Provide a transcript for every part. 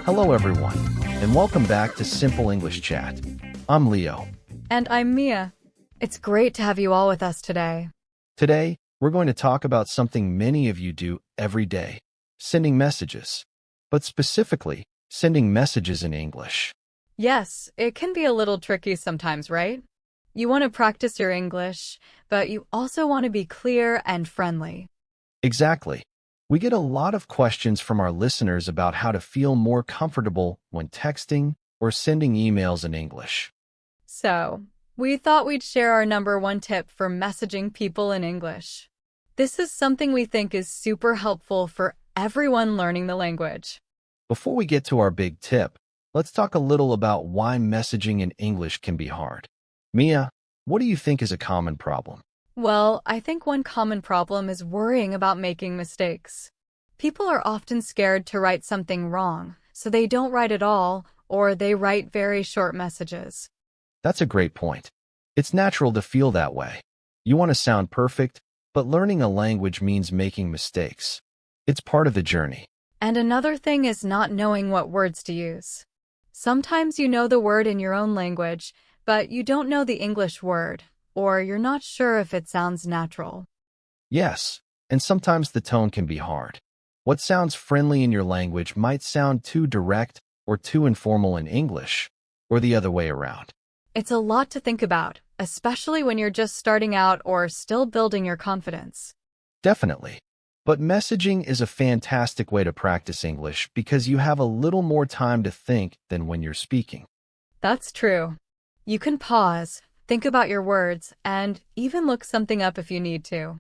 Hello, everyone, and welcome back to Simple English Chat. I'm Leo. And I'm Mia. It's great to have you all with us today. Today, we're going to talk about something many of you do every day, sending messages, but specifically, sending messages in English. Yes, it can be a little tricky sometimes, right? You want to practice your English, but you also want to be clear and friendly. Exactly. We get a lot of questions from our listeners about how to feel more comfortable when texting or sending emails in English. So, we thought we'd share our number one tip for messaging people in English. This is something we think is super helpful for everyone learning the language. Before we get to our big tip, let's talk a little about why messaging in English can be hard. Mia, what do you think is a common problem? Well, I think one common problem is worrying about making mistakes. People are often scared to write something wrong, so they don't write at all, or they write very short messages. That's a great point. It's natural to feel that way. You want to sound perfect, but learning a language means making mistakes. It's part of the journey. And another thing is not knowing what words to use. Sometimes you know the word in your own language, but you don't know the English word, or you're not sure if it sounds natural. Yes, and sometimes the tone can be hard. What sounds friendly in your language might sound too direct or too informal in English, or the other way around. It's a lot to think about, especially when you're just starting out or still building your confidence. Definitely. But messaging is a fantastic way to practice English because you have a little more time to think than when you're speaking. That's true. You can pause, think about your words, and even look something up if you need to.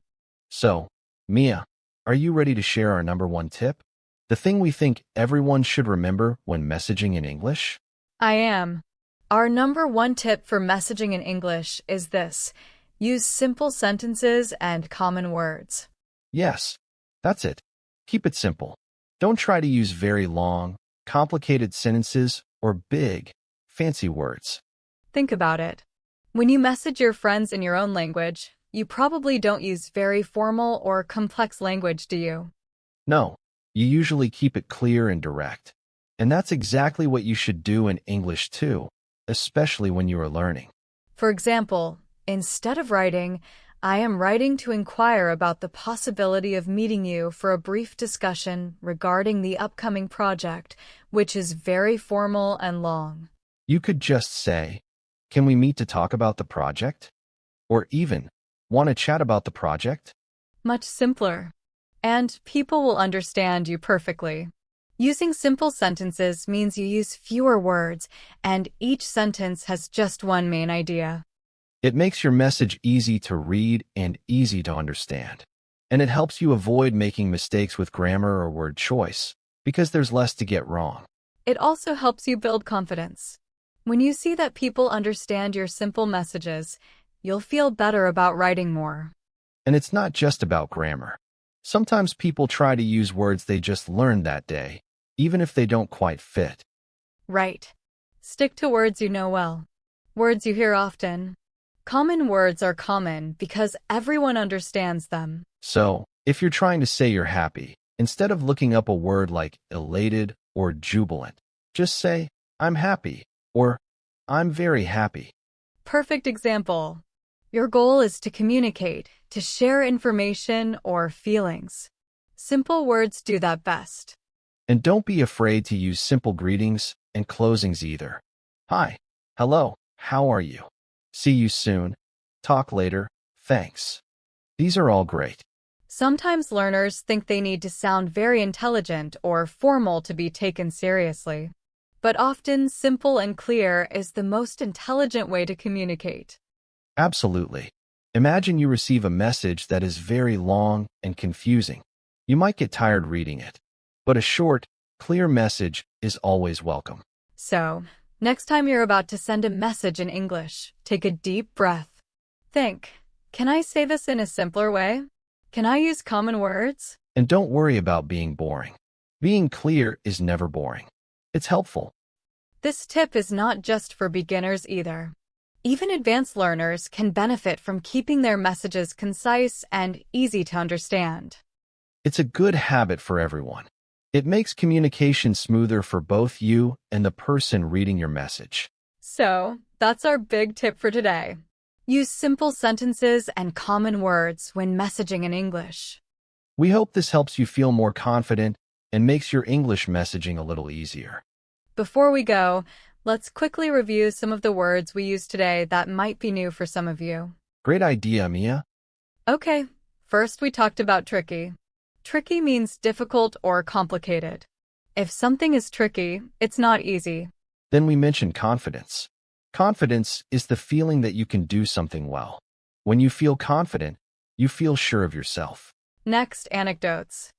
So, Mia, are you ready to share our number one tip? The thing we think everyone should remember when messaging in English? I am. Our number one tip for messaging in English is this: use simple sentences and common words. Yes, that's it. Keep it simple. Don't try to use very long, complicated sentences or big, fancy words. Think about it. When you message your friends in your own language, you probably don't use very formal or complex language, do you? No, you usually keep it clear and direct. And that's exactly what you should do in English too, especially when you are learning. For example, instead of writing, I am writing to inquire about the possibility of meeting you for a brief discussion regarding the upcoming project, which is very formal and long. You could just say, "Can we meet to talk about the project?" Or even, "Want to chat about the project?" Much simpler. And people will understand you perfectly. Using simple sentences means you use fewer words, and each sentence has just one main idea. It makes your message easy to read and easy to understand. And it helps you avoid making mistakes with grammar or word choice, because there's less to get wrong. It also helps you build confidence. When you see that people understand your simple messages, you'll feel better about writing more. And it's not just about grammar. Sometimes people try to use words they just learned that day, even if they don't quite fit. Right. Stick to words you know well. Words you hear often. Common words are common because everyone understands them. So, if you're trying to say you're happy, instead of looking up a word like elated or jubilant, just say, "I'm happy," or "I'm very happy." Perfect example. Your goal is to communicate, to share information or feelings. Simple words do that best. And don't be afraid to use simple greetings and closings either. Hi, hello, how are you? See you soon. Talk later. Thanks. These are all great. Sometimes learners think they need to sound very intelligent or formal to be taken seriously. But often, simple and clear is the most intelligent way to communicate. Absolutely. Imagine you receive a message that is very long and confusing. You might get tired reading it. But a short, clear message is always welcome. So, next time you're about to send a message in English, take a deep breath. Think, can I say this in a simpler way? Can I use common words? And don't worry about being boring. Being clear is never boring. It's helpful. This tip is not just for beginners either. Even advanced learners can benefit from keeping their messages concise and easy to understand. It's a good habit for everyone. It makes communication smoother for both you and the person reading your message. So, that's our big tip for today. Use simple sentences and common words when messaging in English. We hope this helps you feel more confident and makes your English messaging a little easier. Before we go, let's quickly review some of the words we used today that might be new for some of you. Great idea, Mia. Okay, first we talked about tricky. Tricky means difficult or complicated. If something is tricky, it's not easy. Then we mentioned confidence. Confidence is the feeling that you can do something well. When you feel confident, you feel sure of yourself. Next, anecdotes.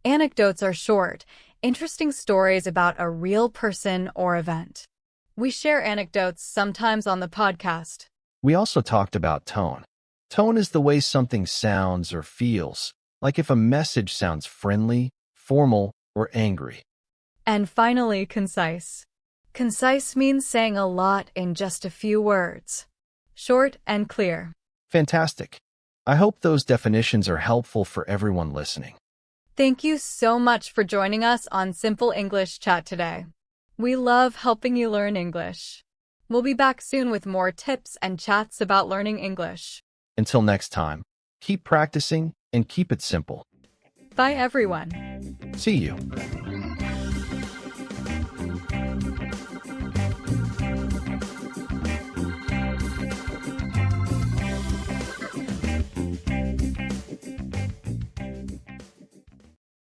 Anecdotes are short, interesting stories about a real person or event. We share anecdotes sometimes on the podcast. We also talked about tone. Tone is the way something sounds or feels, like if a message sounds friendly, formal, or angry. And finally, concise. Concise means saying a lot in just a few words. Short and clear. Fantastic. I hope those definitions are helpful for everyone listening. Thank you so much for joining us on Simple English Chat today. We love helping you learn English. We'll be back soon with more tips and chats about learning English. Until next time, keep practicing and keep it simple. Bye, everyone. See you.